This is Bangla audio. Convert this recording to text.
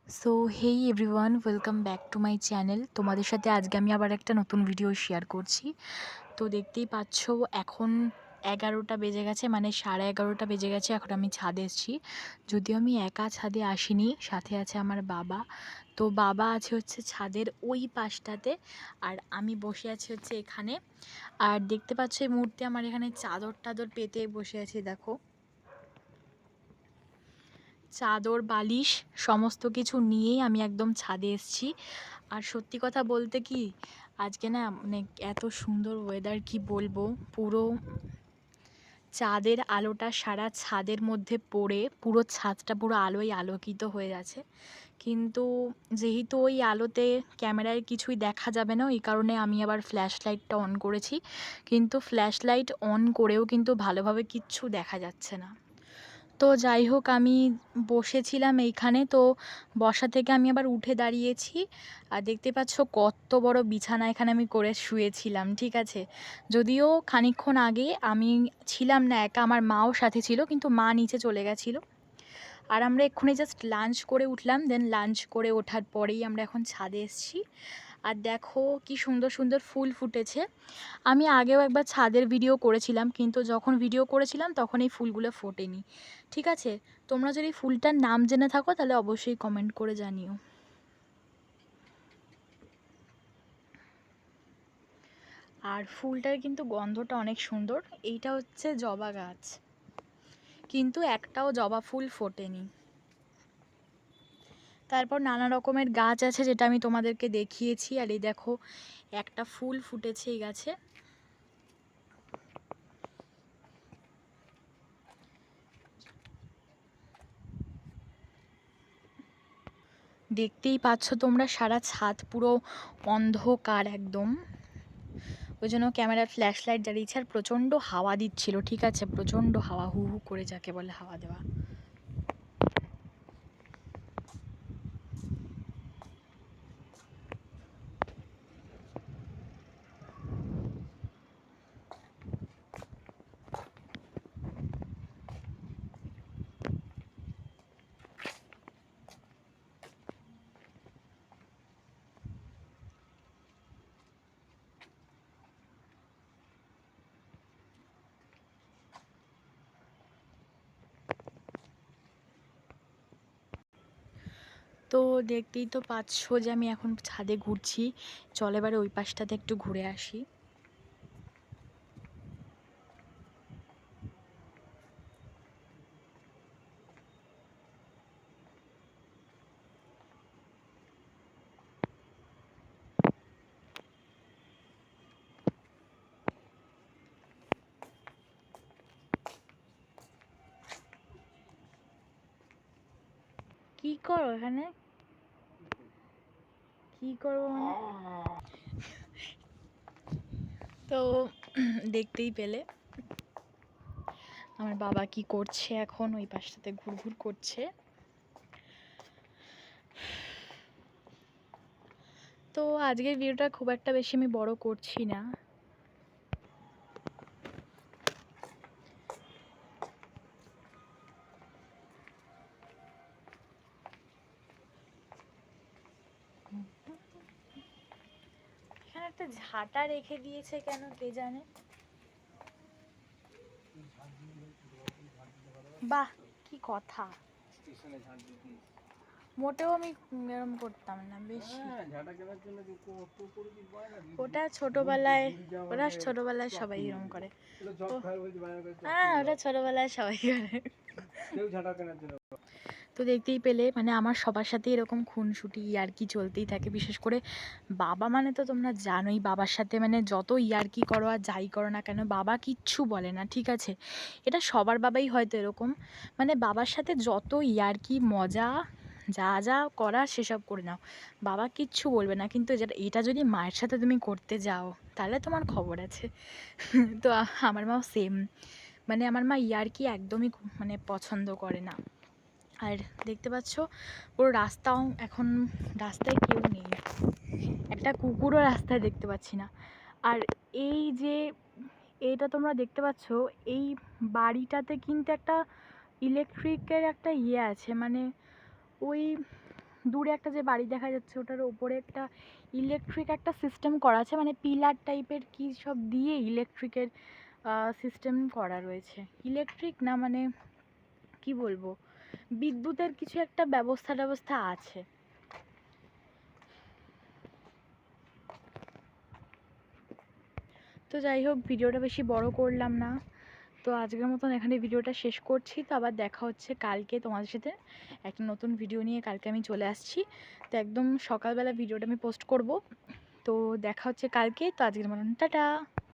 So hey everyone, welcome back to my channel. তোমাদের সাথে আজকে আমি আবার একটা নতুন ভিডিও শেয়ার করছি। তো দেখতেই পাচ্ছ এখন 11টা বেজে গেছে, মানে 11:30 বেজে গেছে। এখন আমি ছাদে এসেছি, যদিও আমি একা ছাদে আসিনি, সাথে আছে আমার বাবা। তো বাবা আছে হচ্ছে ছাদের ওই পাশটাতে, আর আমি বসে আছি হচ্ছে এখানে। আর দেখতে পাচ্ছ এই মুহূর্তে আমার এখানে চাদর টাদর পেতে বসে আছি, দেখো চাদর বালিশ সমস্ত কিছু নিয়েই আমি একদম ছাদে এসেছি। আর সত্যি কথা বলতে কি, আজকে না মানে এত সুন্দর ওয়েদার, কি বলবো, পুরো চাঁদের আলোটা সারা ছাদের মধ্যে পড়ে পুরো ছাদটা পুরো আলোয় আলোকিত হয়ে আছে। কিন্তু যেহেতু ওই আলোতে ক্যামেরায় কিছুই দেখা যাবে না, ওই কারণে আমি আবার ফ্ল্যাশ লাইটটা অন করেছি। কিন্তু ফ্ল্যাশ লাইট অন করেও কিন্তু ভালোভাবে কিচ্ছু দেখা যাচ্ছে না। তো যাই হোক, আমি বসেছিলাম এইখানে, তো বসা থেকে আমি আবার উঠে দাঁড়িয়েছি। আর দেখতে পাচ্ছ কত বড় বিছানা এখানে আমি করে শুয়েছিলাম, ঠিক আছে। যদিও খানিকক্ষণ আগে আমি ছিলাম না একা, আমার মাও সাথে ছিল, কিন্তু মা নিচে চলে গেছিলো। আর আমরা এক্ষুনি জাস্ট লাঞ্চ করে উঠলাম, দেন লাঞ্চ করে ওঠার পরেই আমরা এখন ছাদে এসেছি। আর দেখো কি সুন্দর সুন্দর ফুল ফুটেছে। আমি আগেও একবার ছাদের ভিডিও করেছিলাম, কিন্তু যখন ভিডিও করেছিলাম তখন এই ফুলগুলো ফোটেনি, ঠিক আছে। তোমরা যদি ফুলটার নাম জেনে থাকো তাহলে অবশ্যই কমেন্ট করে জানিও। আর ফুলটার কিন্তু গন্ধটা অনেক সুন্দর। এইটা হচ্ছে জবা গাছ, কিন্তু একটাও জবা ফুল ফোটেনি। তারপর নানা রকমের গাছ আছে যেটা আমি তোমাদেরকে দেখিয়েছি। আর এই দেখো একটা ফুল ফুটেছে এই গাছে। দেখতেই পাচ্ছ তোমরা, সারা ছাদ পুরো অন্ধকার একদম। ওই জন্য ক্যামেরার ফ্ল্যাশ লাইট জ্বালিয়েছে। আর প্রচণ্ড হাওয়া দিচ্ছিল, ঠিক আছে, প্রচণ্ড হাওয়া, হু হু করে যাকে বলে হাওয়া দেওয়া। তো দেখতেই তো পাচ্ছ যে আমি এখন ছাদে ঘুরছি। চল এবারে ওই পাশটাতে একটু ঘুরে আসি। কি করো এখানে, কি করবো মানে? তো দেখতেই পেলে আমার বাবা কি করছে, এখন ওই পাশটাতে ঘুরঘুর করছে। তো আজকের ভিডিওটা খুব একটা বেশি আমি বড় করছি না। এখানে একটা ঝাঁটা রেখে দিয়েছে কেন কে জানে। বাহ, কি কথা! মোটেও আমি এরম করতাম না বেশি। ওটা ছোটবেলায়, ওরা ছোটবেলায় সবাই এরম করে। হ্যাঁ, ওটা ছোটবেলায় সবাই করে। তো দেখতেই পেলে মানে আমার সবার সাথে এরকম খুনসুটি ইয়ার্কি চলতেই থাকে। বিশেষ করে বাবা মানে তো তোমরা জানোই, বাবার সাথে মানে যত ইয়ার্কি করো আর যাই করো না কেন বাবা কিচ্ছু বলে না, ঠিক আছে। এটা সবার বাবাই হয়তো এরকম, মানে বাবার সাথে যত ইয়ার্কি মজা যা যা করা সেসব করে নাও, বাবা কিচ্ছু বলবে না। কিন্তু যেটা এটা যদি মায়ের সাথে তুমি করতে যাও তাহলে তোমার খবর আছে। তো আমার মাও সেম, মানে আমার মা ইয়ার্কি একদমই মানে পছন্দ করে না। আর দেখতে পাচ্ছ পুরো রাস্তাও এখন, রাস্তায় কেউ নেই, একটা কুকুরও রাস্তায় দেখতে পাচ্ছি না। আর এই যে এইটা তোমরা দেখতে পাচ্ছ, এই বাড়িটাতে কিন্তু একটা ইলেকট্রিকের একটা ইয়ে আছে, মানে ওই দূরে একটা যে বাড়ি দেখা যাচ্ছে ওটার ওপরে একটা ইলেকট্রিক একটা সিস্টেম করা আছে, মানে পিলার টাইপের কী সব দিয়ে ইলেকট্রিকের সিস্টেম করা রয়েছে। ইলেকট্রিক না, মানে কি বলবো, বিদ্যুতের কিছু একটা ব্যবস্থা আছে। তো যাই হোক, ভিডিওটা বেশি বড় করলাম না, তো আজকের মতন এখানে ভিডিওটা শেষ করছি। তো আবার দেখা হচ্ছে কালকে তোমাদের সাথে একটা নতুন ভিডিও নিয়ে। কালকে আমি চলে আসছি, তো একদম সকালবেলা ভিডিওটা আমি পোস্ট করব। তো দেখা হচ্ছে কালকে। তো আজকের মতন টাটা।